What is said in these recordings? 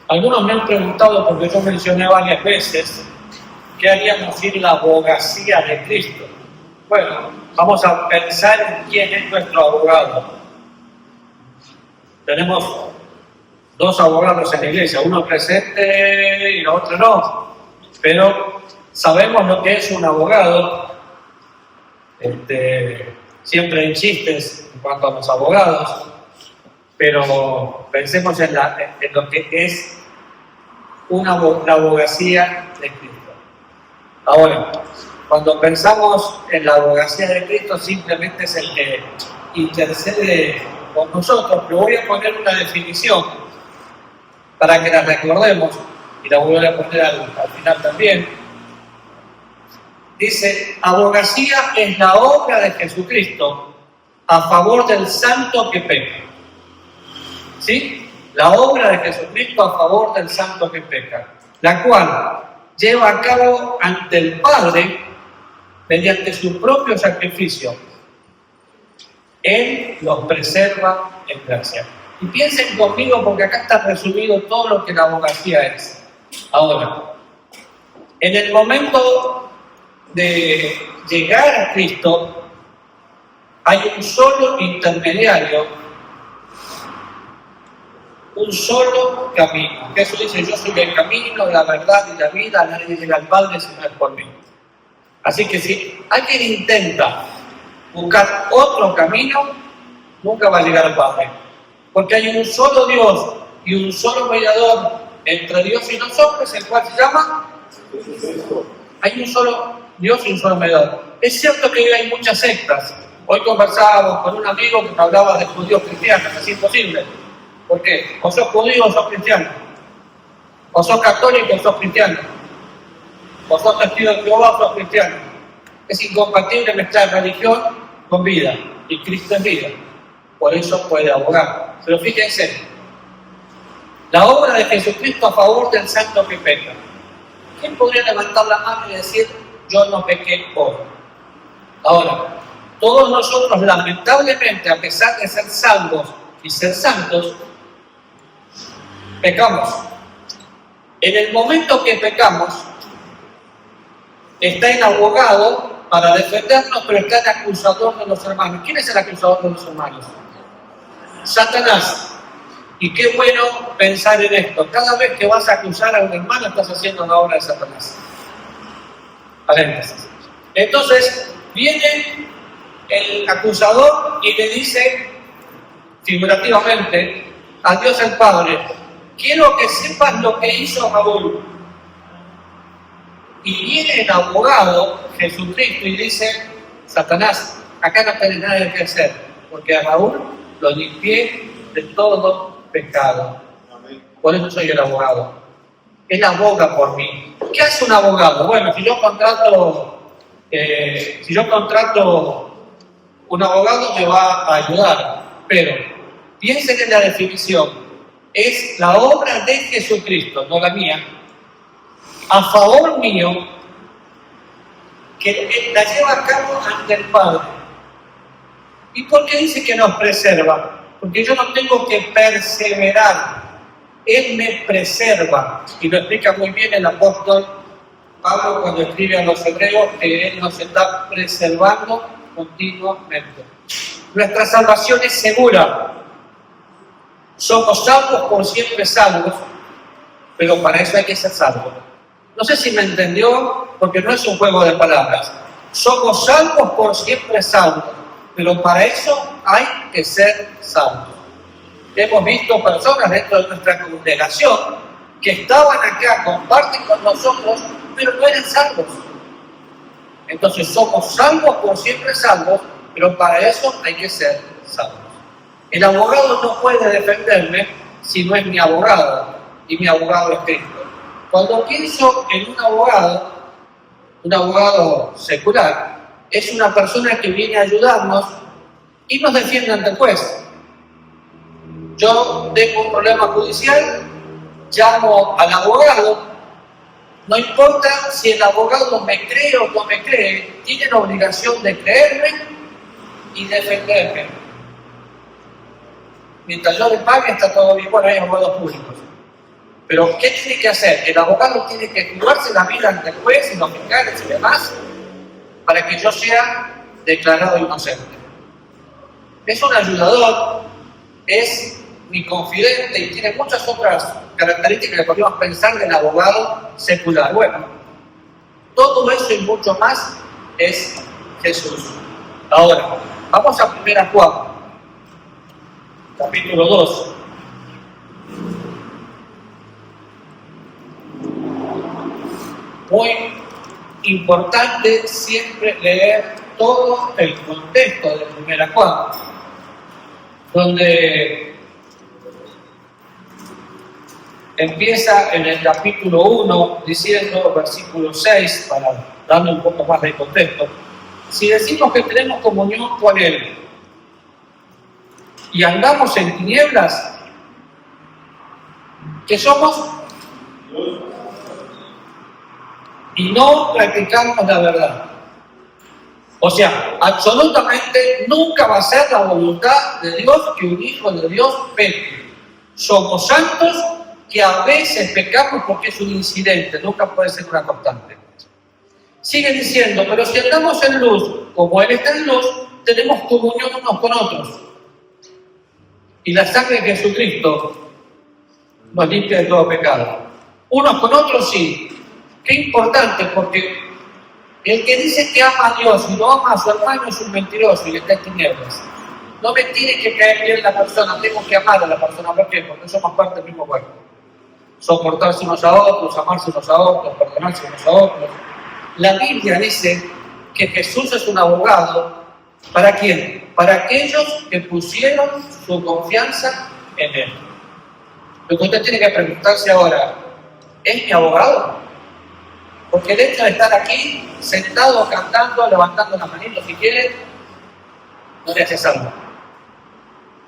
Algunos me han preguntado, porque yo mencioné varias veces, ¿qué haríamos sin la abogacía de Cristo? Bueno, vamos a pensar en quién es nuestro abogado. Tenemos dos abogados en la iglesia, uno presente y el otro no, pero sabemos lo que es un abogado. Siempre hay chistes en cuanto a los abogados, pero pensemos en lo que es la abogacía de Cristo. Ahora, cuando pensamos en la abogacía de Cristo, simplemente es el que intercede con nosotros, pero voy a poner una definición para que la recordemos, y la voy a poner al final también. Dice, abogacía es la obra de Jesucristo a favor del santo que peca. ¿Sí? La obra de Jesucristo a favor del santo que peca, la cual lleva a cabo ante el Padre mediante su propio sacrificio. Él los preserva en gracia. Y piensen conmigo, porque acá está resumido todo lo que la abogacía es. Ahora, en el momento de llegar a Cristo, hay un solo intermediario, un solo camino. Jesús dice, yo soy el camino, la verdad y la vida, nadie llega al Padre si no es por mí. Así que si alguien intenta buscar otro camino, nunca va a llegar al Padre. Porque hay un solo Dios y un solo mediador entre Dios y los hombres, el cual se llama Jesucristo. Hay un solo Dios y un solo mediador. Es cierto que hoy hay muchas sectas. Hoy conversábamos con un amigo que me hablaba de judíos cristianos, es imposible. ¿Por qué? O sos judío o sos cristiano. O sos católico o sos cristiano. O sos testigo de Jehová o sos cristiano. Es incompatible mezclar religión con vida. Y Cristo es vida. Por eso puede abogar. Pero fíjense, la obra de Jesucristo a favor del santo que peca. ¿Quién podría levantar la mano y decir, yo no pequé hoy? Ahora, todos nosotros lamentablemente, a pesar de ser salvos y ser santos, pecamos. En el momento que pecamos, está el abogado para defendernos, pero está el acusador de los hermanos. ¿Quién es el acusador de los hermanos? Satanás. Y qué bueno pensar en esto. Cada vez que vas a acusar a un hermano, estás haciendo la obra de Satanás. Paréntesis. Entonces, viene el acusador y le dice, figurativamente, a Dios el Padre, quiero que sepas lo que hizo Raúl. Y viene el abogado, Jesucristo, y dice, Satanás, acá no tenés nada que hacer, porque a Raúl lo limpié de todo pecado. Por eso soy el abogado. Él aboga por mí. ¿Qué hace un abogado? Bueno, si yo contrato un abogado, me va a ayudar, pero piensen en la definición. Es la obra de Jesucristo, no la mía, a favor mío, que la lleva a cabo ante el Padre. ¿Y por qué dice que nos preserva? Porque yo no tengo que perseverar. Él me preserva. Y lo explica muy bien el apóstol Pablo cuando escribe a los hebreos, que Él nos está preservando continuamente. Nuestra salvación es segura. Somos salvos por siempre salvos, pero para eso hay que ser salvos. No sé si me entendió, porque no es un juego de palabras. Somos salvos por siempre salvos, pero para eso hay que ser salvos. Hemos visto personas dentro de nuestra congregación que estaban acá, comparten con nosotros, pero no eran salvos. Entonces somos salvos por siempre salvos, pero para eso hay que ser salvos. El abogado no puede defenderme si no es mi abogado, y mi abogado es Cristo. Cuando pienso en un abogado secular, es una persona que viene a ayudarnos y nos defiende ante el juez. Yo tengo un problema judicial, llamo al abogado, no importa si el abogado me cree o no me cree, tiene la obligación de creerme y defenderme. Mientras yo le pague, está todo bien. Bueno, hay abogados públicos. Pero ¿qué tiene que hacer? El abogado tiene que jugarse la vida ante el juez y los fiscales y demás para que yo sea declarado inocente. Es un ayudador, es mi confidente y tiene muchas otras características que podríamos pensar del abogado secular. Bueno, todo eso y mucho más es Jesús. Ahora, vamos a 1 Juan, capítulo 2. Muy importante siempre leer todo el contexto de 1 Juan, donde empieza en el capítulo 1 diciendo, versículo 6, para darle un poco más de contexto: si decimos que tenemos comunión con Él y andamos en tinieblas, ¿qué somos? Y no practicamos la verdad. O sea, absolutamente nunca va a ser la voluntad de Dios que un hijo de Dios peque. Somos santos que a veces pecamos porque es un incidente, nunca puede ser una constante. Sigue diciendo, pero si andamos en luz, como Él está en luz, tenemos comunión unos con otros. Y la sangre de Jesucristo nos limpia de todo pecado. Unos con otros sí. Qué importante, porque el que dice que ama a Dios y no ama a su hermano es un mentiroso y está en tinieblas. No me tiene que caer bien la persona, tengo que amar a la persona. ¿Por qué? Porque somos parte del mismo cuerpo. Soportarse unos a otros, amarse unos a otros, perdonarse unos a otros. La Biblia dice que Jesús es un abogado. ¿Para quién? Para aquellos que pusieron su confianza en Él. Lo que usted tiene que preguntarse ahora, ¿es mi abogado? Porque el hecho de estar aquí, sentado, cantando, levantando las manitos si quiere, no le hace salvo.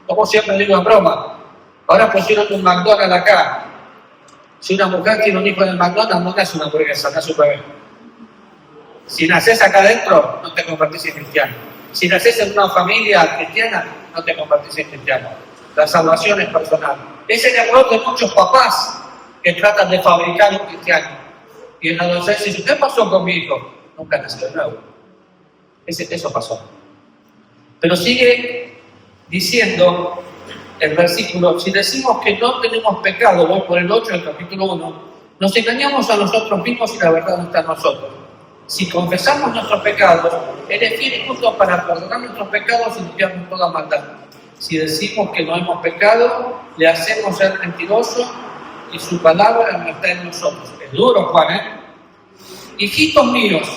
Como siempre digo en broma, ahora pusieron un McDonald's acá. Si una mujer tiene un hijo en el McDonald's, no es una hamburguesa, no es un bebé. Si naces acá adentro, no te convertís en cristiano. Si naces en una familia cristiana, no te convertís en cristiano. La salvación es personal. Es el error de muchos papás que tratan de fabricar un cristiano. Y en la adolescencia dice, ¿qué pasó con mi hijo? Nunca nació de nuevo. Eso pasó. Pero sigue diciendo el versículo, si decimos que no tenemos pecado, voy por el 8 del capítulo 1, nos engañamos a nosotros mismos y la verdad no está en nosotros. Si confesamos nuestros pecados, Él es fiel y justo para perdonar nuestros pecados y limpiarnos toda maldad. Si decimos que no hemos pecado, le hacemos ser mentiroso y su palabra no está en nosotros. Es duro, Juan, ¿eh? Hijitos míos,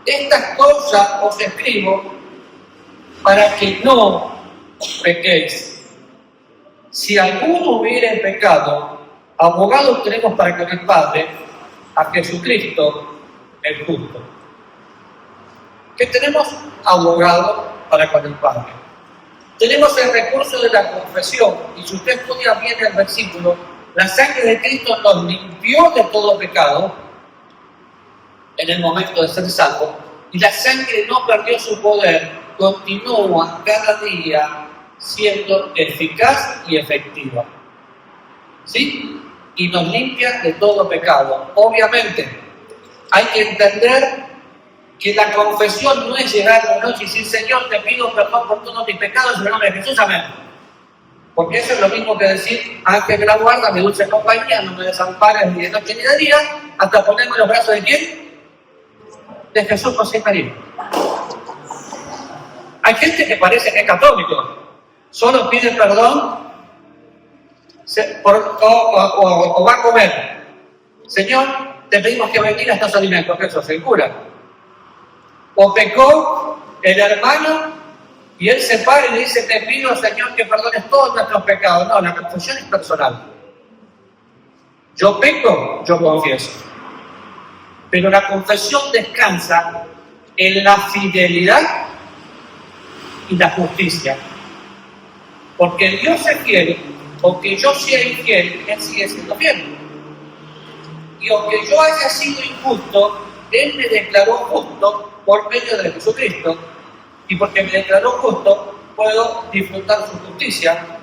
estas cosas os escribo para que no pequéis. Si alguno hubiere pecado, abogado tenemos para con el Padre, a Jesucristo el justo. Que tenemos abogado para con el Padre. Tenemos el recurso de la confesión, y si usted estudia bien el versículo, la sangre de Cristo nos limpió de todo pecado en el momento de ser salvo, y la sangre no perdió su poder, continúa cada día siendo eficaz y efectiva. ¿Sí? Y nos limpia de todo pecado. Obviamente, hay que entender que la confesión no es llegar a la noche y decir, Señor, te pido perdón por todos mis pecados en el nombre de Jesús, amén. Porque eso es lo mismo que decir, ángel de la guarda, mi dulce compañía, no me desampares ni de noche ni de día, hasta ponerme los brazos de ¿quién? De Jesús, José y María. Hay gente que parece que es católico, solo pide perdón o va a comer. Señor, te pedimos que bendiga estos alimentos, que eso se cura. O pecó el hermano y él se para y le dice, te pido, Señor, que perdones todos nuestros pecados. No, la confesión es personal. Yo peco, yo confieso. Pero la confesión descansa en la fidelidad y la justicia. Porque Dios es fiel, aunque yo sea infiel, Él sigue siendo fiel. Y aunque yo haya sido injusto, Él me declaró justo por medio de Jesucristo. Y porque me declaró justo, puedo disfrutar su justicia.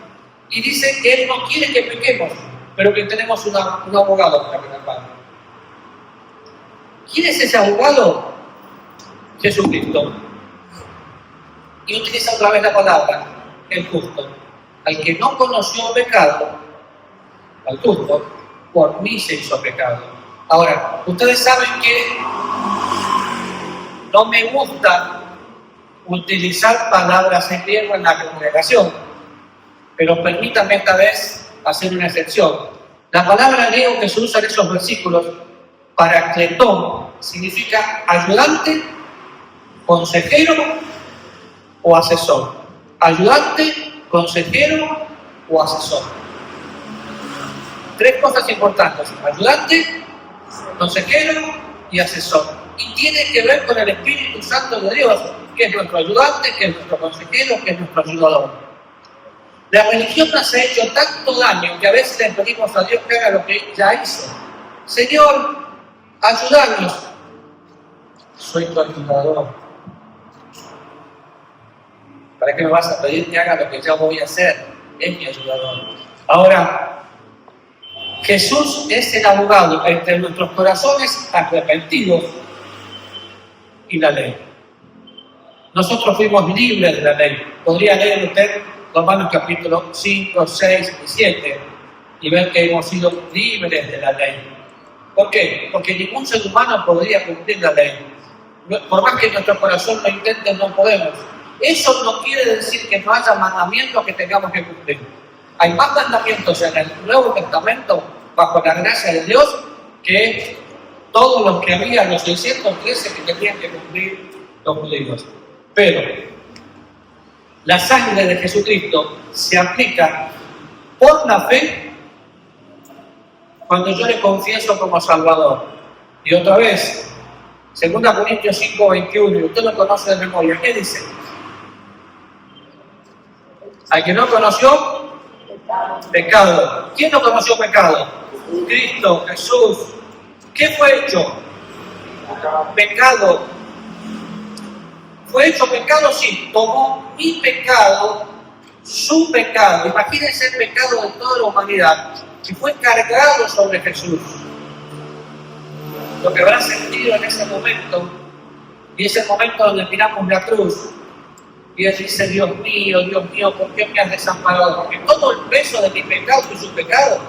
Y dice que Él no quiere que pequemos. pero que tenemos un abogado para con el Padre. ¿Quién es ese abogado? Jesucristo. Y utiliza otra vez la palabra, el justo. Al que no conoció pecado, al justo, por mí se hizo pecado. Ahora, ustedes saben que no me gusta utilizar palabras en griego en la congregación, pero permítanme esta vez hacer una excepción. La palabra griego que se usa en esos versículos, paracletón, significa ayudante, consejero o asesor. Ayudante, consejero o asesor. Tres cosas importantes: ayudante, consejero y asesor. Y tiene que ver con el Espíritu Santo de Dios, que es nuestro ayudante, que es nuestro consejero, que es nuestro ayudador. La religión nos ha hecho tanto daño que a veces le pedimos a Dios que haga lo que ya hizo. Señor, ayúdanos. Soy tu ayudador. ¿Para qué me vas a pedir que haga lo que ya voy a hacer? Es mi ayudador. Ahora, Jesús es el abogado entre nuestros corazones arrepentidos y la ley. Nosotros fuimos libres de la ley. Podría leer usted Romanos capítulo 5, 6 y 7 y ver que hemos sido libres de la ley. ¿Por qué? Porque ningún ser humano podría cumplir la ley. Por más que nuestro corazón lo intente, no podemos. Eso no quiere decir que no haya mandamientos que tengamos que cumplir. Hay más mandamientos en el Nuevo Testamento, bajo la gracia de Dios, que todos los que había, los 613 que tenían que cumplir los judíos. Pero la sangre de Jesucristo se aplica por la fe cuando yo le confieso como Salvador. Y otra vez, 2 Corintios 5, 21, y usted lo conoce de memoria, ¿qué dice? Al que no conoció, pecado. ¿Quién no conoció pecado? Cristo, Jesús. ¿Qué fue hecho? Pecado. ¿Fue hecho pecado? Sí. Tomó mi pecado, su pecado. Imagínense el pecado de toda la humanidad. Y fue cargado sobre Jesús. Lo que habrá sentido en ese momento, y es el momento donde miramos la cruz, y él dice: Dios mío, ¿por qué me has desamparado? Porque todo el peso de mi pecado y su pecado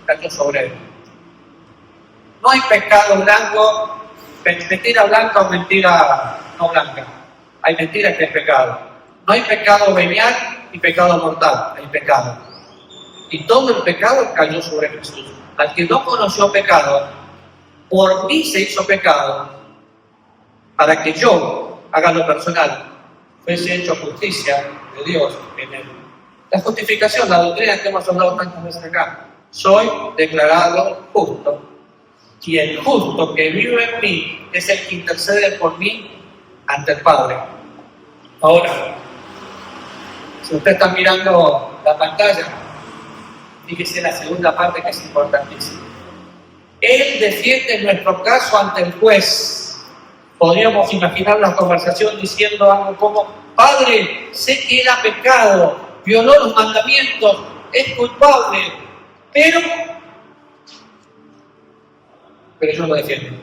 cayó sobre él. No hay pecado blanco, mentira blanca o mentira no blanca. Hay mentira que es pecado. No hay pecado venial y pecado mortal. Hay pecado. Y todo el pecado cayó sobre Jesús. Al que no conoció pecado, por mí se hizo pecado, para que yo haga lo personal, fuese hecho justicia de Dios en él. La justificación, la doctrina que hemos hablado tantas veces acá. Soy declarado justo. Y el justo que vive en mí es el que intercede por mí ante el Padre. Ahora, si usted está mirando la pantalla, fíjese la segunda parte, que es importantísima. Él defiende nuestro caso ante el juez. Podríamos imaginar la conversación diciendo algo como: Padre, sé que era pecado, violó los mandamientos, es culpable, pero yo lo defiendo.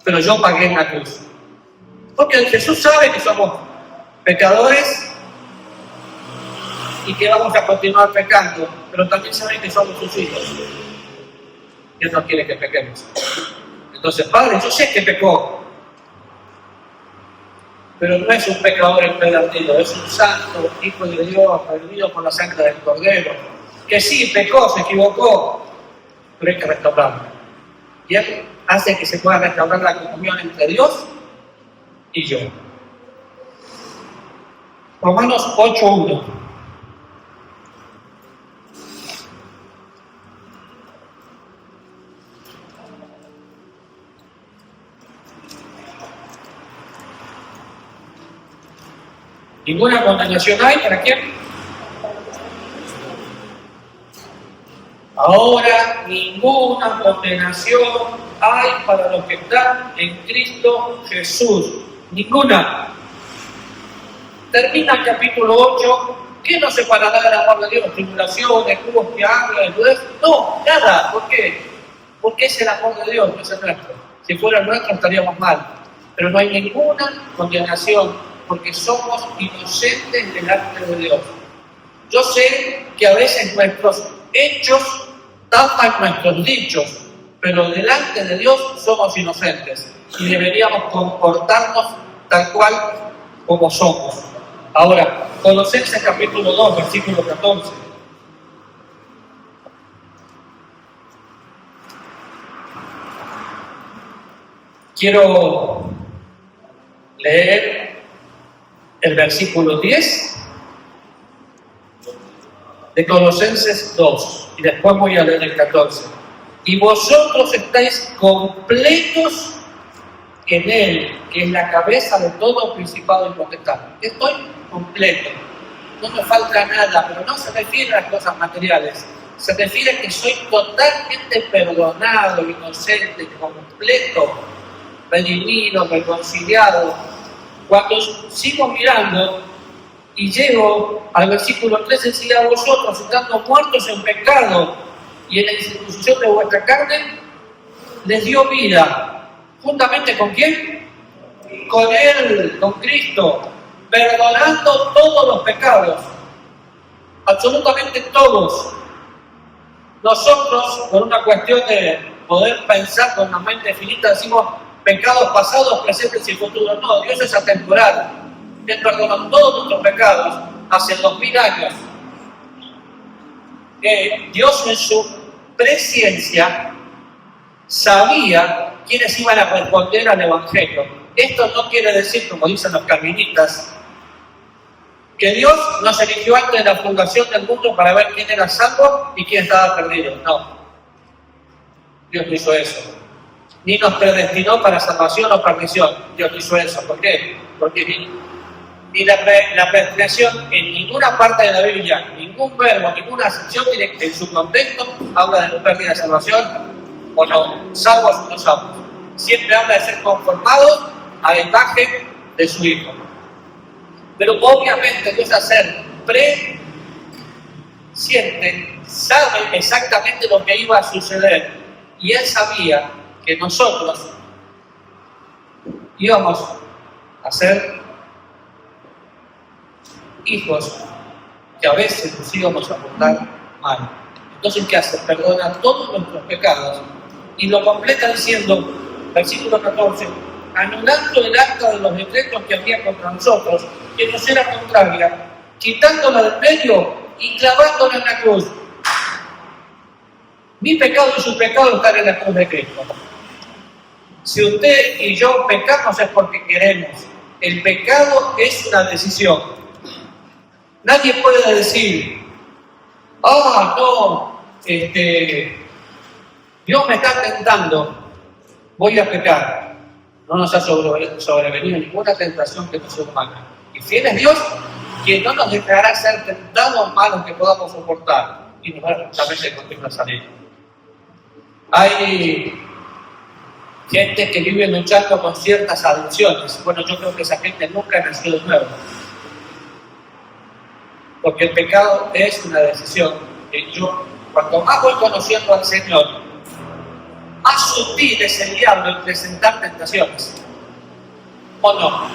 Pero yo pagué en la cruz. Porque Jesús sabe que somos pecadores y que vamos a continuar pecando, pero también sabe que somos sus hijos. Dios no quiere que pequemos. Entonces, Padre, yo sé que pecó, pero no es un pecador empedernido, es un santo hijo de Dios, redimido por la sangre del Cordero, que sí pecó, se equivocó, pero hay que restaurarlo. Y Él hace que se pueda restaurar la comunión entre Dios y yo. Romanos 8:1. Ninguna condenación hay para quién. Ahora ninguna condenación hay para los que están en Cristo Jesús. Ninguna. Termina el capítulo 8 ¿Qué nos separará del amor de Dios? ¿Tribulaciones, angustia, hambre, dureza? No, nada. ¿Por qué? Porque es el amor de Dios, no es el nuestro. Si fuera el nuestro estaríamos mal. Pero no hay ninguna condenación, porque somos inocentes delante de Dios. Yo sé que a veces nuestros hechos tapan nuestros dichos, pero delante de Dios somos inocentes y deberíamos comportarnos tal cual como somos. Ahora, Colosenses capítulo 2, versículo 14. Quiero leer el versículo 10 de Colosenses 2 y después voy a leer el 14. Y vosotros estáis completos en Él, que es la cabeza de todo principado y potestad. Estoy completo, no me falta nada, pero no se refiere a las cosas materiales, se refiere a que soy totalmente perdonado, inocente, completo, redimido, reconciliado. Cuando sigo mirando y llego al versículo 13, dice: a vosotros, estando muertos en pecado y en la incircuncisión de vuestra carne, les dio vida. ¿Juntamente con quién? Con Él, con Cristo, perdonando todos los pecados, absolutamente todos. Nosotros, por una cuestión de poder pensar con una mente finita, decimos pecados pasados, presentes y futuros. No, Dios es atemporal. Él perdonó todos nuestros pecados hace 2000 años. Dios en su presciencia sabía quiénes iban a responder al Evangelio. Esto no quiere decir, como dicen los calvinistas, que Dios nos eligió antes de la fundación del mundo para ver quién era salvo y quién estaba perdido. No. Dios no hizo eso. Ni nos predestinó para salvación o perdición. Dios no hizo eso. ¿Por qué? Porque ni la predestinación en ninguna parte de la Biblia, ningún verbo, ninguna acepción directa en su contexto habla de pérdida de salvación o no, salvos o no salvos. Siempre habla de ser conformados a la imagen de su Hijo. Pero obviamente Dios, al ser presciente, sabe exactamente lo que iba a suceder. Y Él sabía que nosotros íbamos a ser hijos que a veces nos íbamos a portar mal. Entonces, ¿qué hace? Perdona todos nuestros pecados y lo completa diciendo, versículo 14, anulando el acta de los decretos que había contra nosotros, que nos era contraria, quitándola del medio y clavándola en la cruz. Mi pecado y su pecado están en la cruz de Cristo. Si usted y yo pecamos es porque queremos. El pecado es una decisión. Nadie puede decir, no, Dios me está tentando, voy a pecar. No nos ha sobrevenido ninguna tentación que no sea humana. Y fiel es Dios, quien no nos dejará ser tentados malos que podamos soportar. Y nos va a justamente continuar a salir. Hay gente que vive luchando con ciertas adicciones. Bueno, yo creo que esa gente nunca nació de nuevo. Porque el pecado es una decisión. Cuanto más voy conociendo al Señor, más sutil es el diablo en presentar tentaciones. ¿O no?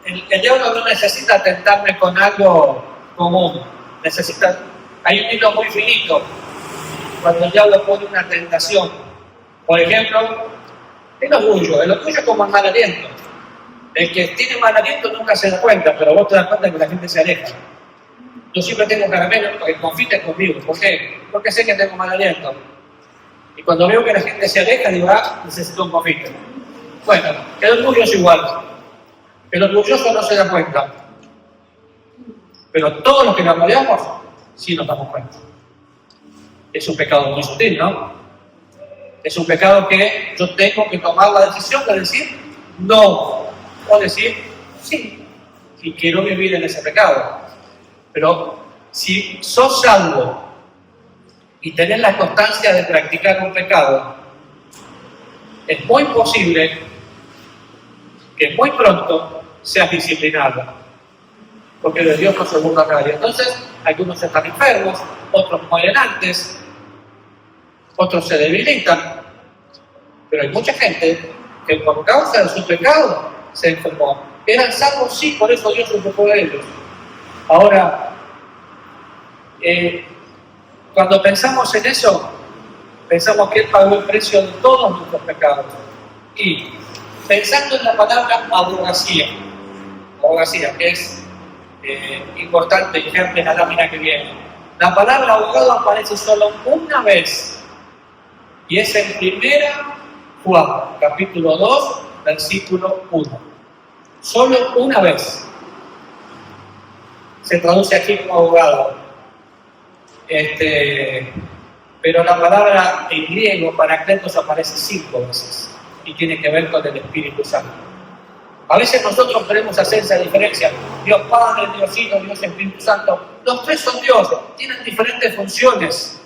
El diablo no necesita tentarme con algo común. Hay un hilo muy finito cuando el diablo pone una tentación. Por ejemplo, el orgullo. El orgullo es como el mal aliento. El que tiene mal aliento nunca se da cuenta, pero vos te das cuenta que la gente se aleja. Yo siempre tengo caramelos porque confiten conmigo. ¿Por qué? Porque sé que tengo mal aliento. Y cuando veo que la gente se aleja, digo, necesito un confite. Bueno, el orgullo es igual. El orgulloso no se da cuenta. Pero todos los que nos rodeamos, sí nos damos cuenta. Es un pecado muy sutil, ¿no? Es un pecado que yo tengo que tomar la decisión de decir no. O decir sí, si quiero vivir en ese pecado. Pero si sos salvo y tenés la constancia de practicar un pecado, es muy posible que muy pronto seas disciplinado. porque de Dios no se burla nadie. Entonces, algunos están enfermos, otros mueren antes, otros se debilitan, pero hay mucha gente que por causa de su pecado se enfermó. Eran salvos, sí, por eso Dios se ocupó de ellos. Ahora, cuando pensamos en eso, pensamos que Él pagó el precio de todos nuestros pecados. Y pensando en la palabra abogacía, que es importante, y fíjate en la lámina que viene. La palabra abogado aparece solo una vez, y es en 1 Juan, capítulo 2, versículo 1. Solo una vez se traduce aquí como abogado. Pero la palabra en griego Parácletos aparece 5 veces y tiene que ver con el Espíritu Santo. A veces nosotros queremos hacer esa diferencia. Dios Padre, Dios Hijo, Dios Espíritu Santo. Los tres son Dios, tienen diferentes funciones,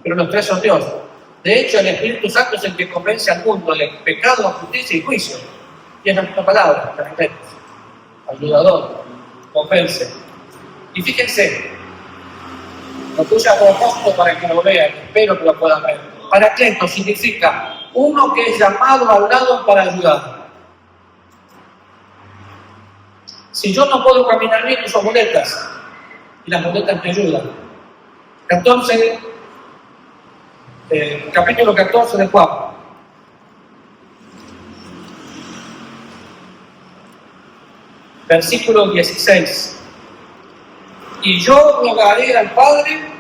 pero los tres son Dios. De hecho, el Espíritu Santo es el que convence al mundo de pecado, justicia y juicio. Y es la misma palabra, Parácletos, ayudador, convence. Y fíjense, lo puse a propósito para que lo vean, espero que lo puedan ver. Parácletos significa uno que es llamado al lado para ayudar. Si yo no puedo caminar bien, uso muletas, y las muletas me ayudan. Capítulo 14 de Juan. Versículo 16. Y yo rogaré al Padre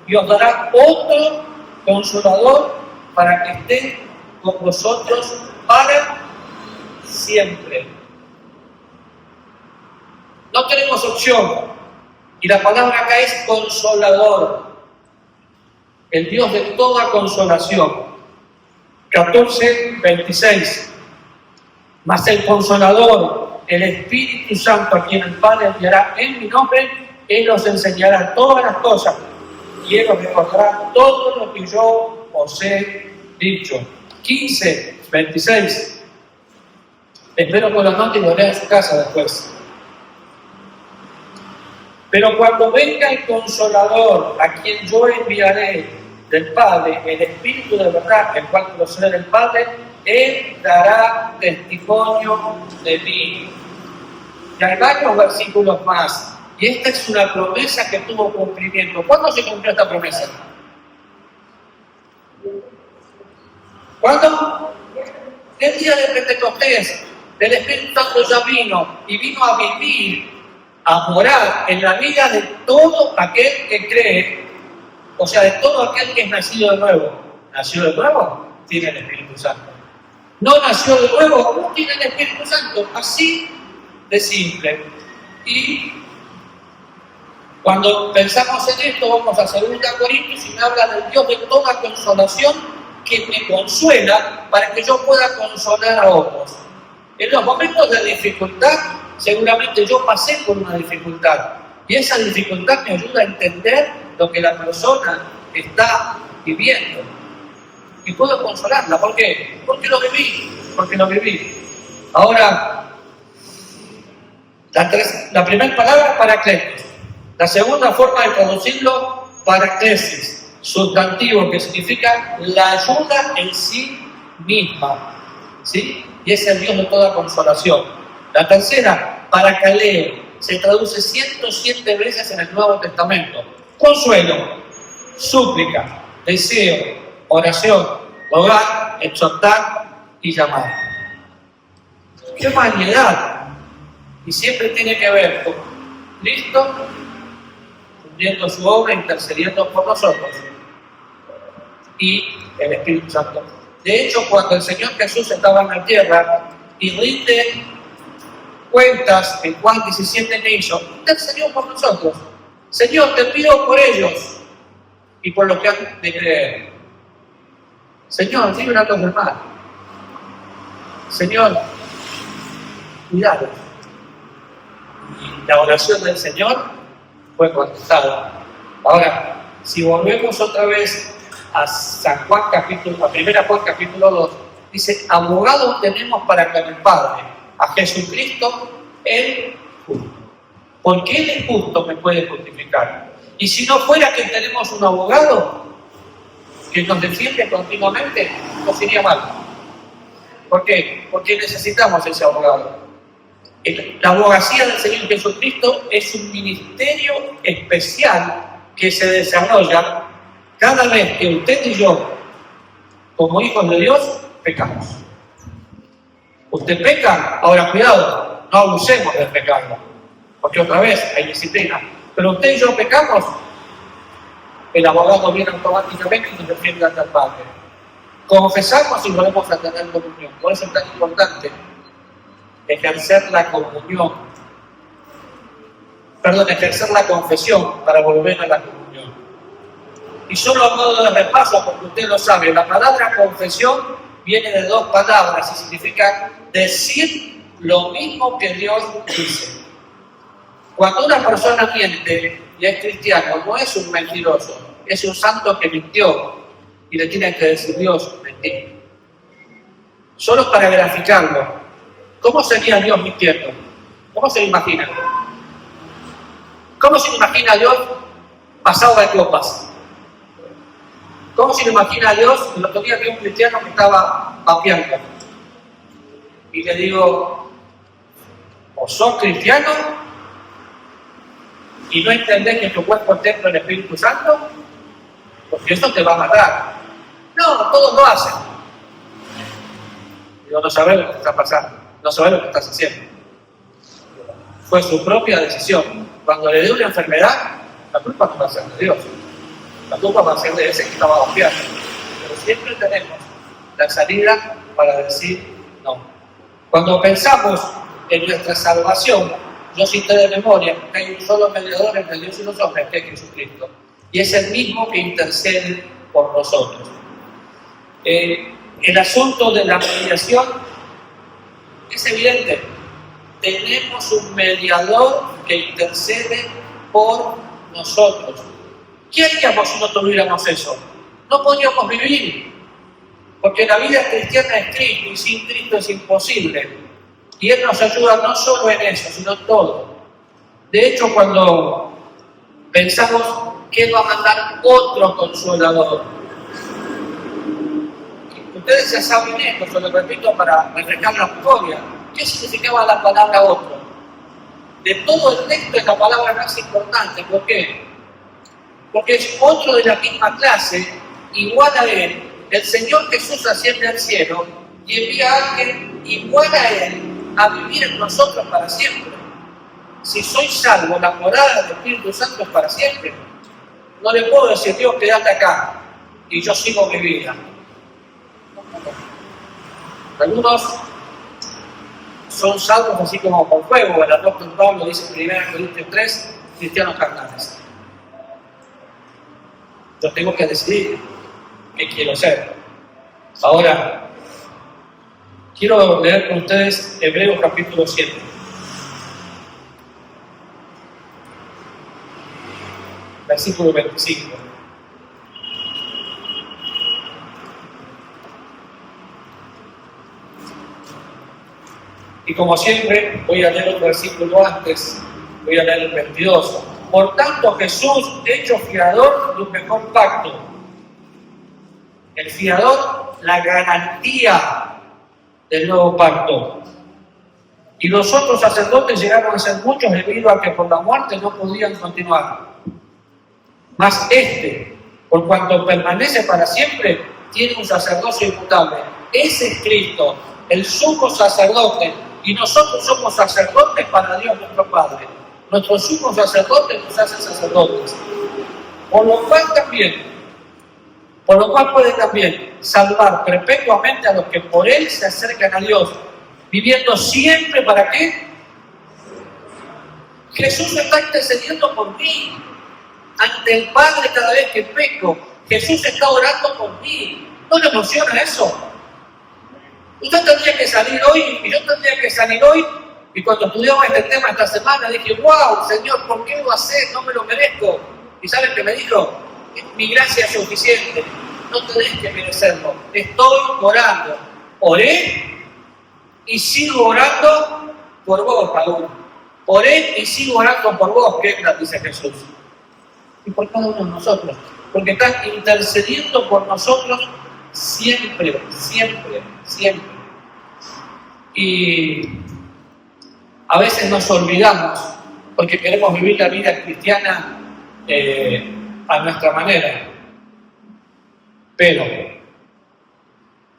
y os dará otro consolador para que esté con vosotros para siempre. No tenemos opción. Y la palabra acá es consolador. El Dios de toda consolación. 14:26. Mas el consolador, el Espíritu Santo, a quien el Padre enviará en mi nombre, Él os enseñará todas las cosas y Él os recordará todo lo que yo os he dicho. 15:26. Espero que lo noten y lo lean en su casa después. Pero cuando venga el Consolador, a quien yo enviaré del Padre, el Espíritu de verdad, el cual procede del Padre, Él dará testimonio de mí. Y hay varios versículos más. Y esta es una promesa que tuvo cumplimiento. ¿Cuándo se cumplió esta promesa? ¿Cuándo? El día de Pentecostés. El Espíritu Santo ya vino y vino a vivir, a morar en la vida de todo aquel que cree, o sea, de todo aquel que es nacido de nuevo. ¿Nació de nuevo? Tiene el Espíritu Santo. ¿No nació de nuevo? No tiene el Espíritu Santo. Así de simple. Y cuando pensamos en esto, vamos a 2 Corintios y me habla del Dios de toda consolación que me consuela para que yo pueda consolar a otros. En los momentos de dificultad, seguramente yo pasé por una dificultad y esa dificultad me ayuda a entender lo que la persona está viviendo y puedo consolarla. ¿Por qué? Porque lo viví. Ahora, la primera palabra, Parácletos. La segunda forma de traducirlo, Paráclesis, sustantivo que significa la ayuda en sí misma, ¿sí? Y es el Dios de toda consolación. La tercera, Paracaleo, se traduce 107 veces en el Nuevo Testamento. Consuelo, súplica, deseo, oración, rogar, exhortar y llamar. ¡Qué variedad! Y siempre tiene que ver con Cristo cumpliendo su obra, intercediendo por nosotros, y el Espíritu Santo. De hecho, cuando el Señor Jesús estaba en la tierra y rinde cuentas en Juan 17 me hizo, intercedió por nosotros. Señor, te pido por ellos y por los que han de creer. Señor, líbranos del mal. Señor, cuidado. Y la oración del Señor fue contestada. Ahora, si volvemos otra vez a San Juan a 1 Juan capítulo 2, dice, abogado tenemos para con el Padre, a Jesucristo el justo. Porque Él es justo, me puede justificar. Y si no fuera que tenemos un abogado que nos defiende continuamente, nos iría mal. ¿Por qué? Porque necesitamos ese abogado. La abogacía del Señor Jesucristo es un ministerio especial que se desarrolla cada vez que usted y yo, como hijos de Dios, pecamos. Usted peca, ahora cuidado, no abusemos del pecado, porque otra vez hay disciplina. Pero usted y yo pecamos, el abogado viene automáticamente y nos defiende ante el Padre. Confesamos y volvemos a tener comunión. Por eso es tan importante ejercer la comunión. Ejercer la confesión para volver a la comunión. Y solo a modo de repaso, porque usted lo sabe, la palabra confesión viene de dos palabras y significa decir lo mismo que Dios dice. Cuando una persona miente y es cristiano, no es un mentiroso, es un santo que mintió y le tiene que decir Dios, mentí. Solo para graficarlo, ¿cómo sería Dios mintiendo? ¿Cómo se lo imagina? ¿Cómo se lo imagina a Dios pasado de copas? ¿Cómo se lo imagina a Dios? El otro día vi un cristiano que estaba papeando. Y le digo, ¿o sos cristiano y no entendés que tu cuerpo es templo del Espíritu Santo? Porque eso te va a matar. No, todos lo hacen. Digo, no sabés lo que está pasando, no sabés lo que estás haciendo. Fue su propia decisión. Cuando le dio una enfermedad, la culpa no va a ser de Dios. La culpa va a ser de ese que estaba confiando. Pero siempre tenemos la salida para decir no. Cuando pensamos en nuestra salvación, yo cité de memoria que hay un solo mediador entre Dios y los hombres, que es Jesucristo. Y es el mismo que intercede por nosotros. El asunto de la mediación es evidente. Tenemos un mediador que intercede por nosotros. ¿Qué haríamos si no tuviéramos eso? No podríamos vivir, porque la vida cristiana es Cristo y sin Cristo es imposible. Y Él nos ayuda no solo en eso, sino en todo. De hecho, cuando pensamos que Él va a mandar otro consolador, ustedes ya saben esto, se lo repito para refrescar la memoria. ¿Qué significaba la palabra otro? De todo el texto es la palabra más importante. ¿Por qué? Porque es otro de la misma clase, igual a Él. El Señor Jesús asciende al cielo y envía a alguien igual a Él a vivir en nosotros para siempre. Si soy salvo, la morada del Espíritu Santo es para siempre. No le puedo decir, Dios, quédate acá y yo sigo mi vida. Algunos son salvos así como con fuego. El apóstol Pablo dice en 1 Corintios 3, cristianos carnales. Yo tengo que decidir qué quiero ser. Ahora, quiero leer con ustedes Hebreos capítulo 7. Versículo 25. Y como siempre, voy a leer un versículo antes, voy a leer el 22. Por tanto, Jesús, hecho fiador de un mejor pacto. El fiador, la garantía del nuevo pacto. Y los otros sacerdotes llegaron a ser muchos debido a que por la muerte no podían continuar. Mas este, por cuanto permanece para siempre, tiene un sacerdocio inmutable. Ese es Cristo, el sumo sacerdote. Y nosotros somos sacerdotes para Dios nuestro Padre. Nuestro sumo sacerdote nos hace sacerdotes. Por lo cual puede también salvar perpetuamente a los que por Él se acercan a Dios, viviendo siempre ¿para qué? Jesús está intercediendo por mí ante el Padre cada vez que peco. Jesús está orando por mí. ¿No le emociona eso? Usted tendría que salir hoy, y yo tendría que salir hoy, y cuando estudiamos este tema esta semana dije, wow, Señor, ¿por qué lo haces? No me lo merezco. ¿Y saben qué me dijo? Mi gracia es suficiente, no tenés que merecerlo. Estoy orando. Oré y sigo orando por vos, Raúl. Oré y sigo orando por vos, que dice Jesús. Y por cada uno de nosotros. Porque está intercediendo por nosotros siempre, siempre, siempre. Y a veces nos olvidamos porque queremos vivir la vida cristiana a nuestra manera. Pero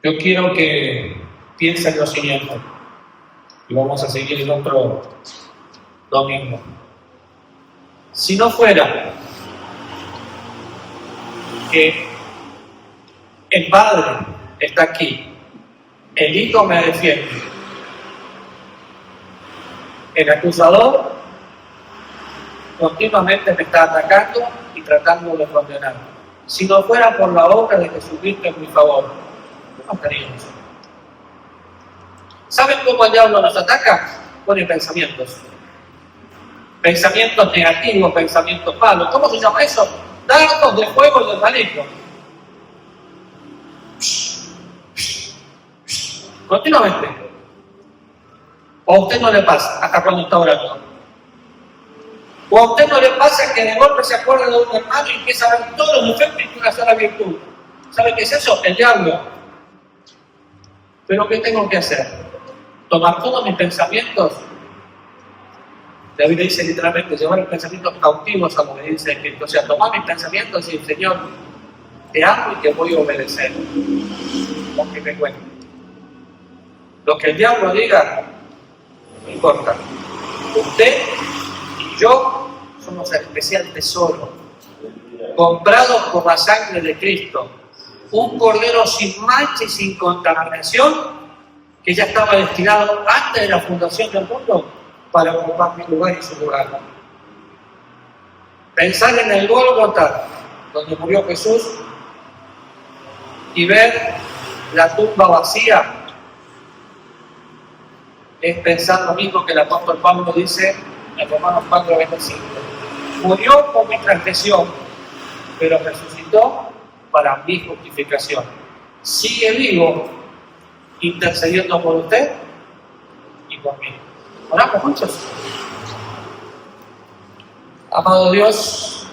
yo quiero que piensen lo siguiente. Y vamos a seguir el otro domingo. Si no fuera que el Padre está aquí, el Hijo me defiende, el acusador continuamente me está atacando y tratando de condenar. Si no fuera por la obra de Jesucristo en mi favor, no estaríamos. ¿Saben cómo el diablo nos ataca? Pone pensamientos. Pensamientos negativos, pensamientos malos. ¿Cómo se llama eso? Dardos de fuego del maligno. Continuamente. O a usted no le pasa, hasta cuando está orando. O a usted no le pasa que de golpe se acuerda de un hermano y empieza a ver todos los defectos y una sola virtud. ¿Sabe qué es eso? El diablo. ¿Pero qué tengo que hacer? Tomar todos mis pensamientos. La Biblia dice literalmente, llevar los pensamientos cautivos a la obediencia de Cristo. O sea, tomar mis pensamientos y decir, Señor, te amo y te voy a obedecer. Lo que me cuente. Lo que el diablo diga, no importa. Usted y yo somos el especial tesoro, comprados por la sangre de Cristo. Un cordero sin mancha y sin contaminación, que ya estaba destinado antes de la fundación del mundo para ocupar mi lugar y su lugar. Pensar en el Gólgota, donde murió Jesús, y ver la tumba vacía, es pensar lo mismo que el apóstol Pablo dice en Romanos 4:25. Murió por mi transgresión, pero resucitó para mi justificación. Sigue vivo, intercediendo por usted y por mí. Oramos muchos. Amado Dios,